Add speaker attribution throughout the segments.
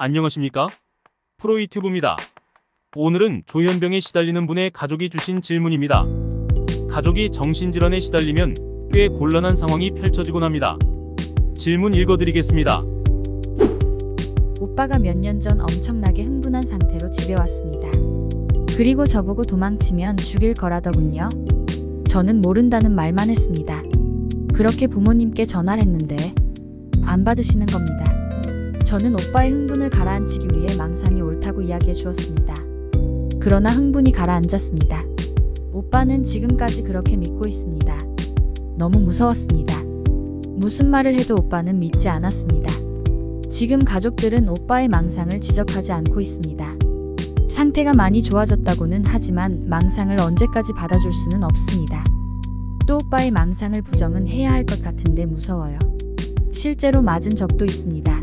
Speaker 1: 안녕하십니까? 프로이튜브입니다. 오늘은 조현병에 시달리는 분의 가족이 주신 질문입니다. 가족이 정신질환에 시달리면 꽤 곤란한 상황이 펼쳐지곤 합니다. 질문 읽어드리겠습니다.
Speaker 2: 오빠가 몇 년 전 엄청나게 흥분한 상태로 집에 왔습니다. 그리고 저보고 도망치면 죽일 거라더군요. 저는 모른다는 말만 했습니다. 그렇게 부모님께 전화를 했는데 안 받으시는 겁니다. 저는 오빠의 흥분을 가라앉히기 위해 망상이 옳다고 이야기해 주었습니다. 그러나 흥분이 가라앉았습니다. 오빠는 지금까지 그렇게 믿고 있습니다. 너무 무서웠습니다. 무슨 말을 해도 오빠는 믿지 않았습니다. 지금 가족들은 오빠의 망상을 지적하지 않고 있습니다. 상태가 많이 좋아졌다고는 하지만 망상을 언제까지 받아줄 수는 없습니다. 또 오빠의 망상을 부정은 해야 할 것 같은데 무서워요. 실제로 맞은 적도 있습니다.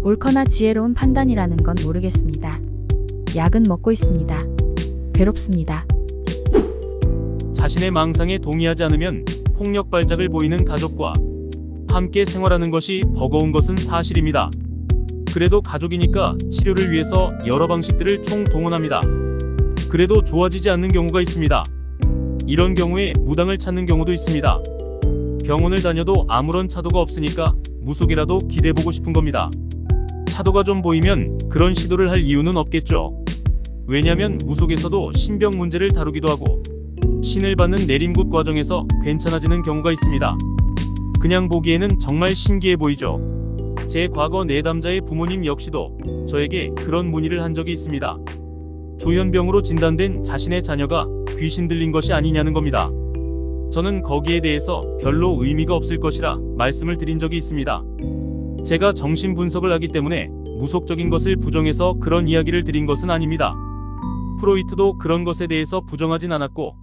Speaker 2: 옳거나 지혜로운 판단이라는 건 모르겠습니다. 약은 먹고 있습니다. 괴롭습니다.
Speaker 1: 자신의 망상에 동의하지 않으면 폭력 발작을 보이는 가족과 함께 생활하는 것이 버거운 것은 사실입니다. 그래도 가족이니까 치료를 위해서 여러 방식들을 총동원합니다. 그래도 좋아지지 않는 경우가 있습니다. 이런 경우에 무당을 찾는 경우도 있습니다. 병원을 다녀도 아무런 차도가 없으니까 무속이라도 기대보고 싶은 겁니다. 차도가 좀 보이면 그런 시도를 할 이유는 없겠죠. 왜냐면 무속에서도 신병 문제를 다루기도 하고 신을 받는 내림굿 과정에서 괜찮아지는 경우가 있습니다. 그냥 보기에는 정말 신기해 보이죠. 제 과거 내담자의 부모님 역시도 저에게 그런 문의를 한 적이 있습니다. 조현병으로 진단된 자신의 자녀가 귀신 들린 것이 아니냐는 겁니다. 저는 거기에 대해서 별로 의미가 없을 것이라 말씀을 드린 적이 있습니다. 제가 정신분석을 하기 때문에 무속적인 것을 부정해서 그런 이야기를 드린 것은 아닙니다. 프로이트도 그런 것에 대해서 부정하진 않았고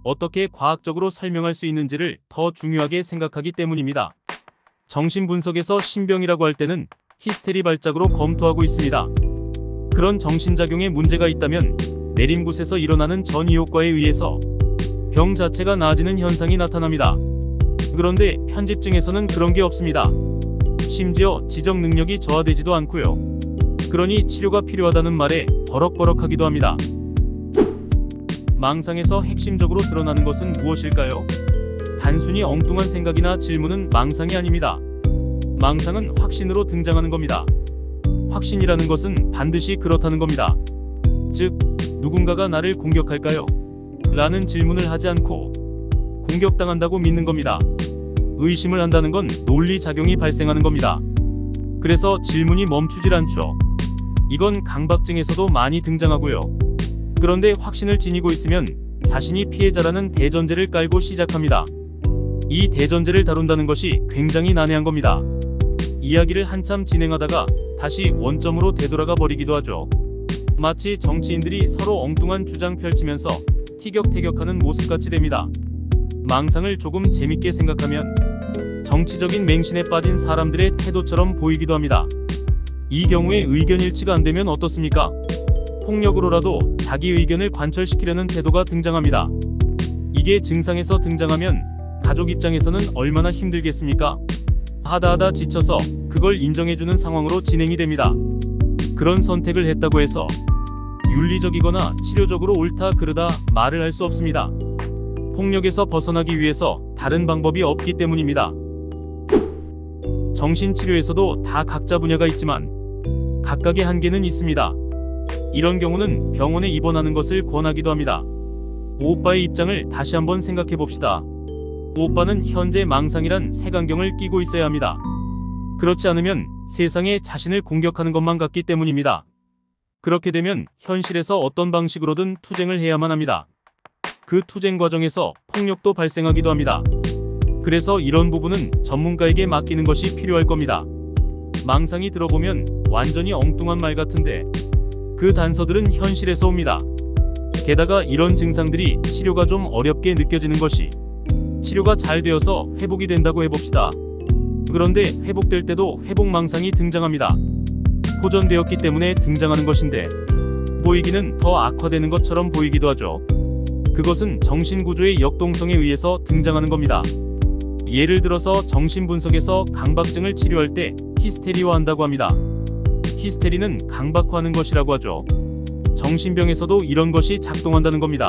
Speaker 1: 어떻게 과학적으로 설명할 수 있는지를 더 중요하게 생각하기 때문입니다. 정신분석에서 신병이라고 할 때는 히스테리 발작으로 검토하고 있습니다. 그런 정신작용에 문제가 있다면 내림굿에서 일어나는 전이효과에 의해서 병 자체가 나아지는 현상이 나타납니다. 그런데 편집증에서는 그런 게 없습니다. 심지어 지적 능력이 저하되지도 않고요. 그러니 치료가 필요하다는 말에 버럭버럭하기도 합니다. 망상에서 핵심적으로 드러나는 것은 무엇일까요? 단순히 엉뚱한 생각이나 질문은 망상이 아닙니다. 망상은 확신으로 등장하는 겁니다. 확신이라는 것은 반드시 그렇다는 겁니다. 즉, 누군가가 나를 공격할까요? 라는 질문을 하지 않고 공격당한다고 믿는 겁니다. 의심을 한다는 건 논리작용이 발생하는 겁니다. 그래서 질문이 멈추질 않죠. 이건 강박증에서도 많이 등장하고요. 그런데 확신을 지니고 있으면 자신이 피해자라는 대전제를 깔고 시작합니다. 이 대전제를 다룬다는 것이 굉장히 난해한 겁니다. 이야기를 한참 진행하다가 다시 원점으로 되돌아가 버리기도 하죠. 마치 정치인들이 서로 엉뚱한 주장 펼치면서 티격태격하는 모습같이 됩니다. 망상을 조금 재밌게 생각하면 정치적인 맹신에 빠진 사람들의 태도처럼 보이기도 합니다. 이 경우에 의견 일치가 안되면 어떻습니까? 폭력으로라도 자기 의견을 관철시키려는 태도가 등장합니다. 이게 증상에서 등장하면 가족 입장에서는 얼마나 힘들겠습니까? 하다 지쳐서 그걸 인정해주는 상황으로 진행이 됩니다. 그런 선택을 했다고 해서 윤리적이거나 치료적으로 옳다 그르다 말을 할 수 없습니다. 폭력에서 벗어나기 위해서 다른 방법이 없기 때문입니다. 정신치료에서도 다 각자 분야가 있지만 각각의 한계는 있습니다. 이런 경우는 병원에 입원하는 것을 권하기도 합니다. 오빠의 입장을 다시 한번 생각해 봅시다. 오빠는 현재 망상이란 색안경을 끼고 있어야 합니다. 그렇지 않으면 세상에 자신을 공격하는 것만 같기 때문입니다. 그렇게 되면 현실에서 어떤 방식으로든 투쟁을 해야만 합니다. 그 투쟁 과정에서 폭력도 발생하기도 합니다. 그래서 이런 부분은 전문가에게 맡기는 것이 필요할 겁니다. 망상이 들어보면 완전히 엉뚱한 말 같은데 그 단서들은 현실에서 옵니다. 게다가 이런 증상들이 치료가 좀 어렵게 느껴지는 것이 치료가 잘 되어서 회복이 된다고 해봅시다. 그런데 회복될 때도 회복망상이 등장합니다. 호전되었기 때문에 등장하는 것인데 보이기는 더 악화되는 것처럼 보이기도 하죠. 그것은 정신구조의 역동성에 의해서 등장하는 겁니다. 예를 들어서 정신분석에서 강박증을 치료할 때 히스테리화한다고 합니다. 히스테리는 강박화하는 것이라고 하죠. 정신병에서도 이런 것이 작동한다는 겁니다.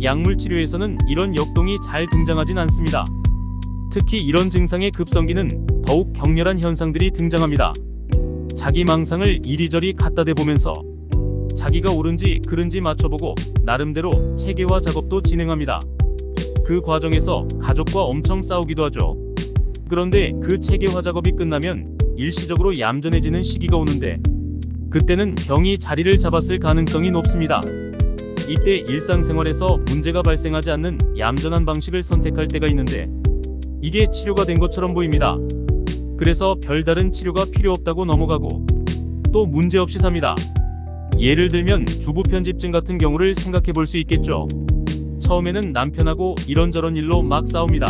Speaker 1: 약물 치료에서는 이런 역동이 잘 등장하진 않습니다. 특히 이런 증상의 급성기는 더욱 격렬한 현상들이 등장합니다. 자기 망상을 이리저리 갖다 대보면서 자기가 옳은지 그른지 맞춰보고 나름대로 체계화 작업도 진행합니다. 그 과정에서 가족과 엄청 싸우기도 하죠. 그런데 그 체계화 작업이 끝나면 일시적으로 얌전해지는 시기가 오는데 그때는 병이 자리를 잡았을 가능성이 높습니다. 이때 일상생활에서 문제가 발생하지 않는 얌전한 방식을 선택할 때가 있는데 이게 치료가 된 것처럼 보입니다. 그래서 별다른 치료가 필요 없다고 넘어가고 또 문제없이 삽니다. 예를 들면 주부 편집증 같은 경우를 생각해 볼 수 있겠죠. 처음에는 남편하고 이런저런 일로 막 싸웁니다.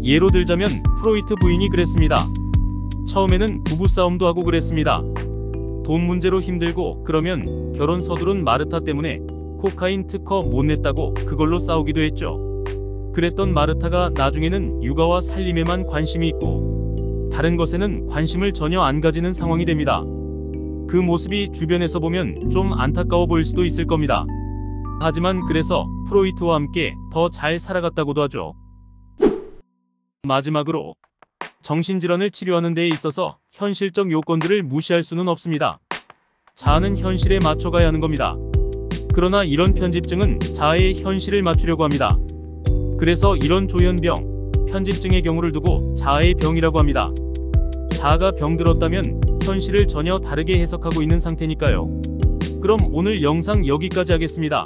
Speaker 1: 예로 들자면 프로이트 부인이 그랬습니다. 처음에는 부부싸움도 하고 그랬습니다. 돈 문제로 힘들고 그러면 결혼 서두른 마르타 때문에 코카인 특허 못 냈다고 그걸로 싸우기도 했죠. 그랬던 마르타가 나중에는 육아와 살림에만 관심이 있고 다른 것에는 관심을 전혀 안 가지는 상황이 됩니다. 그 모습이 주변에서 보면 좀 안타까워 보일 수도 있을 겁니다. 하지만 그래서 프로이트와 함께 더 잘 살아갔다고도 하죠. 마지막으로 정신질환을 치료하는 데에 있어서 현실적 요건들을 무시할 수는 없습니다. 자아는 현실에 맞춰가야 하는 겁니다. 그러나 이런 편집증은 자아의 현실을 맞추려고 합니다. 그래서 이런 조현병, 편집증의 경우를 두고 자아의 병이라고 합니다. 자아가 병들었다면 현실을 전혀 다르게 해석하고 있는 상태니까요. 그럼 오늘 영상 여기까지 하겠습니다.